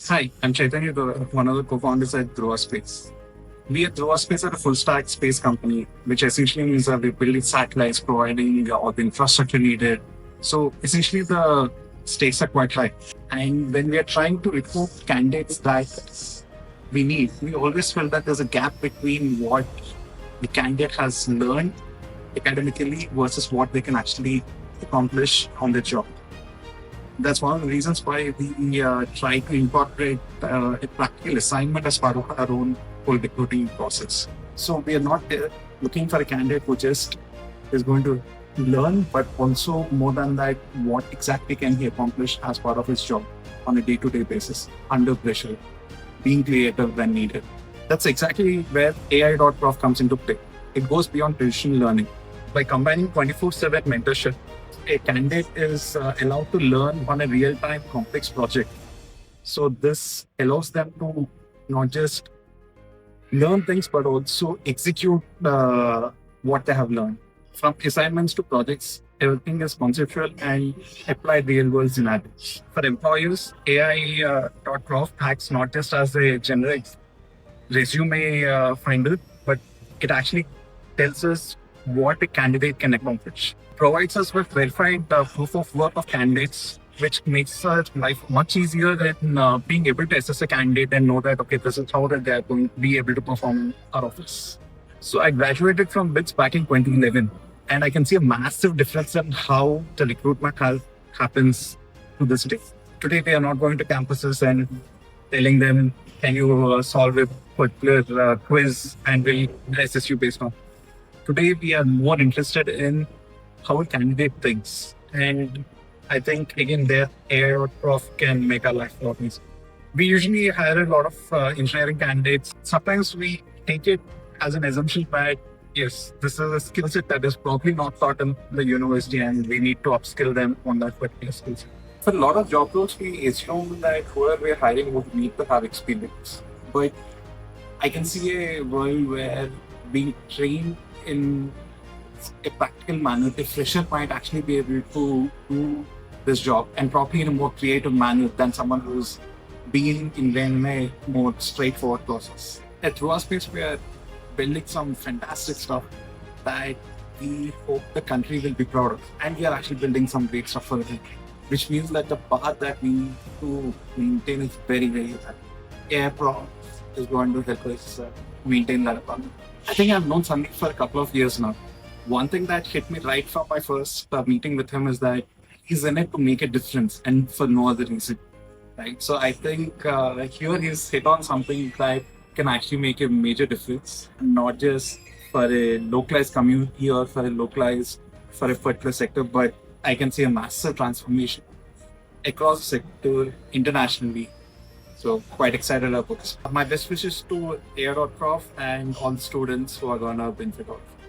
Hi, I'm Chaitanya Dora, one of the co-founders at Dhruva Space. We at Dhruva Space are a full-stack space company, which essentially means that we're building satellites, providing all the infrastructure needed. So essentially the stakes are quite high. And when we are trying to recruit candidates that we need, we always feel that there's a gap between what the candidate has learned academically versus what they can actually accomplish on the job. That's one of the reasons why we try to incorporate a practical assignment as part of our own whole recruiting process. So we are not looking for a candidate who just is going to learn, but also more than that, what exactly can he accomplish as part of his job on a day-to-day basis, under pressure, being creative when needed. That's exactly where AI.Prof comes into play. It goes beyond traditional learning. By combining 24/7 mentorship, a candidate is allowed to learn on a real-time complex project. So this allows them to not just learn things, but also execute what they have learned. From assignments to projects, everything is conceptual and applied real-world scenarios. For employers, AI.Prof acts not just as a generic resume finder, but it actually tells us what a candidate can accomplish. Provides us with verified proof of work of candidates, which makes our life much easier than being able to assess a candidate and know that, okay, this is how that they are going to be able to perform in our office. So I graduated from BITS back in 2011, and I can see a massive difference in how the recruitment happens to this day. Today, they are not going to campuses and telling them, can you solve a particular quiz and we'll assess you based on. Today, we are more interested in how a candidate thinks. And I think, again, their AI.Prof can make our life a lot easier. We usually hire a lot of engineering candidates. Sometimes we take it as an assumption that, yes, this is a skill set that is probably not taught in the university and we need to upskill them on that particular skill set. For a lot of job roles, we assume that whoever we're hiring would need to have experience. But I can see a world where being trained in a practical manner, the fresher might actually be able to do this job and probably in a more creative manner than someone who's been in a more straightforward process. At Dhruva Space, we are building some fantastic stuff that we hope the country will be proud of. And we are actually building some great stuff for the country, which means that the path that we need to maintain is very, very high. AI.Prof is going to help us maintain that path. I think I've known Sandeep for a couple of years now. One thing that hit me right from my first meeting with him is that he's in it to make a difference and for no other reason. Right. So I think here he's hit on something that can actually make a major difference, not just for a localized community or for a particular sector, but I can see a massive transformation across the sector internationally. So quite excited about this. My best wishes to AI.Prof and all students who are going to benefit out of it.